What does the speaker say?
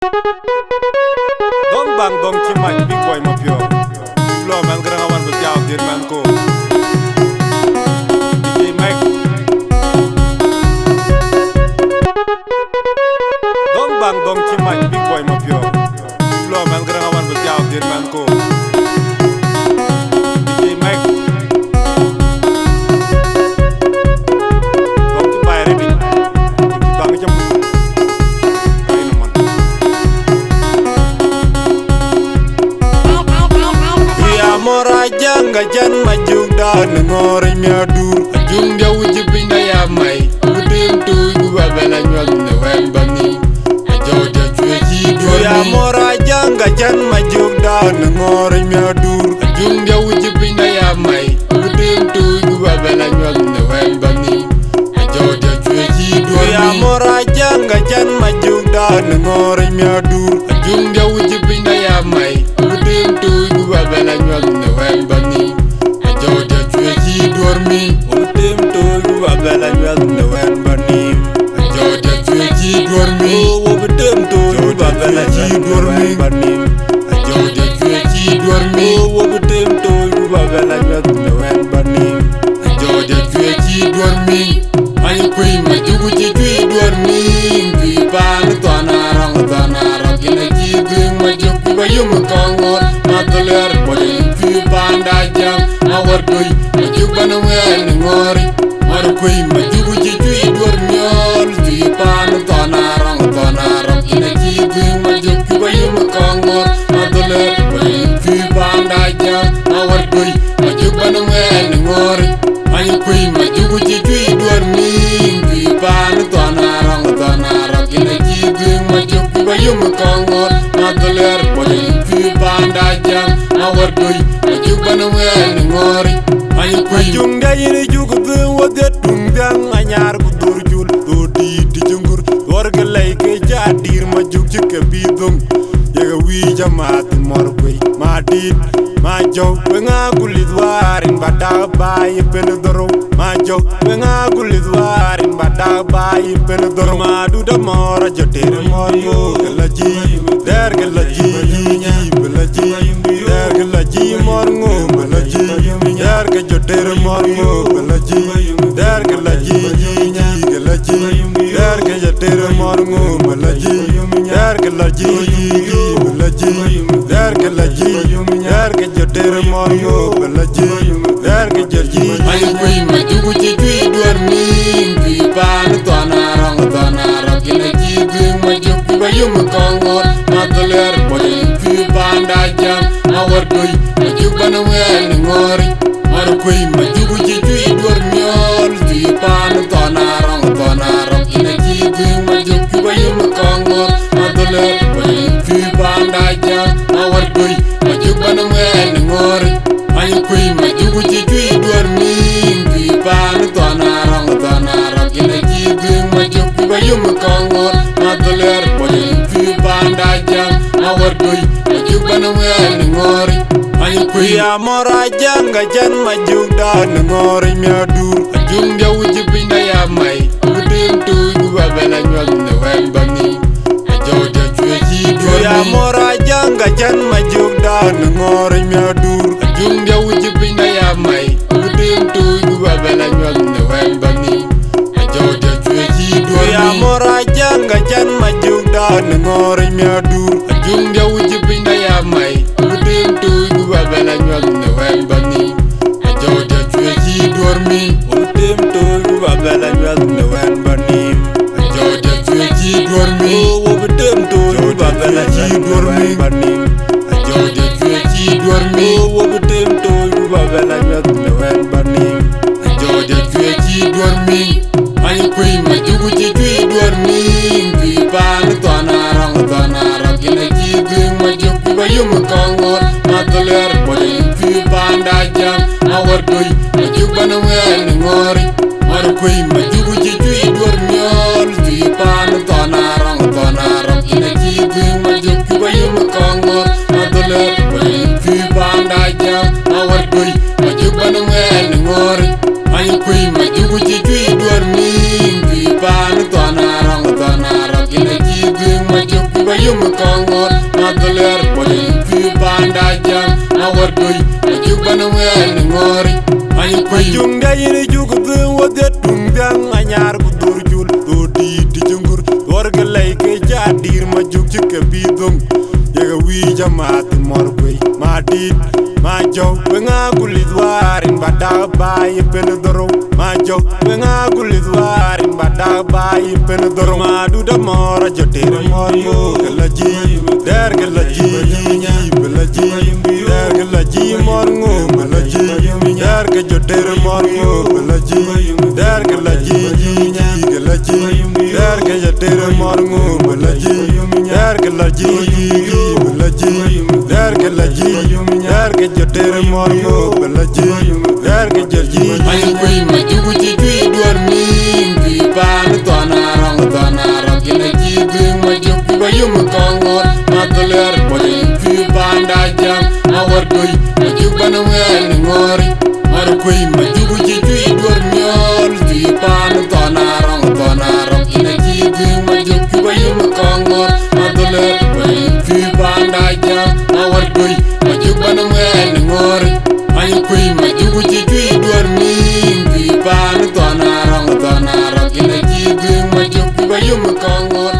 Don bang dong chimai Bigbwoy Mapiɔ. Lo man granga wan be jaw dir man ko. DJ Mike. Don bang dong chimai Bigbwoy Mapiɔ. Lo man granga wan be jaw dir man ko. DJ Mike. Dong ti bay ready. Ti bang jam. Ajang jan majuk dan ngori miadur ajung dia wujud pinda ya mai udem tu gua bela nyol ne wen bani ajo dia cuci dua ya mora ajang jan majuk dan ngori miadur ajung dia wujud pinda ya mai udem tu gua bela nyol ne wen bani ajo dia cuci dua ya mora ajang jan majuk dan ngori miadur ajung dia wujud pinda ya mai udem tu gua bela nyol ne wen bani ajo dia cuci dormi udem tu gua bela nyol ne wen bani ajo dia cuci dormi udem tu gua bela nyol ne wen bani ajo dia cuci dormi udem tu gua bela nyol ne wen bani ajo dia cuci dormi ani kui majugu cuci dormi kui pan tanarang kina jidung majugu bayum kongor matuler boy kui panda jam awar doi majugu banwen ngori mar kui majugu cuci dormi ol kui pan tanarang kina jidung majugu bayum kongor matuler boy kui panda jam awar doi majugu banwen ngori ani kui majugu cuci dormi kui pan tanarang kina jidung majugu bayum kongor matuler boy kui panda jam awar doi majugu banwen ngori ani kui jungda yini jugu wadet tungdang anyar kutur jul dodi dijungur wargalai ke jadir majuk ke bidung yaga wi jamat morgoi madit majo wenga kulidwarin bada bay pelodoro majo wenga kulidwarin bada bay pelodoro madu da mora joter morgo galaji der galaji belaji der galaji morgo belaji der ga joter morgo belaji der galaji der ga joter morgo belaji der galaji der galaji der ga joter morgo belaji der ga joji ay kui majugu cuci dormi kui pan tanarang kina jidung majugu bayum kongor matuler boy kui panda jam awar doi majugu banwen ngori mar kui majugu cuci dormi ol kui pan tanarang kina jidung majugu bayum kongor matuler boy kui panda jam awar doi majugu banwen ngori ay kui majugu cuci dormi kui pan tanarang kina jidung majugu bayum kongor matuler boy kui panda jam awar doi majugu banwen ngori ay kui amora janga jan majuk dan ngori miadur ajung dia wujud pinda ya mai udem tu gua bela nyol ne wen bani ajo dia cuci dormi amora janga jan majuk dan ngori miadur ajung dia wujud pinda ya mai udem tu gua bela nyol ne wen bani ajo dia cuci dormi amora janga jan majuk dan ngori miadur ajung dia wujud pinda ya mai udem tu gua bela nyol ne wen bani ajo dia cuci dormi udem tu gua bela nyol ne wen bani ajo dia cuci dormi udem tu gua bela nyol ne wen bani ajo dia cuci dormi udem tu gua bela nyol ne wen bani ajo dia cuci dormi ani kui majugu cuci dormi kui pan tanarang kina jidung majugu bayum kongor matuler boy kui panda jam awar doi majugu banwen ngori mar kui majugu cuci dormi ol kui pan tanarang kina jidung majugu bayum kongor matuler boy kui panda jam awar doi majugu banwen ngori ay kui majugu cuci dormi kui pan tanarang kina jidung majugu yum kongor Madoler boy fi panda Ajang Awar doy majuk banawel ngori Ani koy jung da yini juk dun wode tung dang anyar ku turjul do di jungur warga lay ke jadir majuk ci ke bidong yega wi jamaat morgoy ma dit ma jow nga gulit warin bada bay pen doro ma jow nga gulit warin bada bay pen doro ma du da mora jotere morgo la ji der la ji la ji der la ji morgo la ji der ke jotere morgo la ji der la ji la ji der ke jotere morgo la ji der la ji la ji der la ji der ke jotere morgo la ji der ke joji ay koy ma jugu ci tuy dormi bi pan tonarong kina ji bi ma jugu ba yum kongor ma doler boy fi panda Ajang awar doy ma jugu bana wel ngori mar koy ma jugu ci tuy dormi ol fi pan tonarong kina ji bi ma jugu ba yum kongor ma doler boy fi panda Ajang awar doy ma jugu bana wel ngori ay koy ma jugu ci tuy dormi bi pan tonarong kina ji bi ma jugu ba yum kongor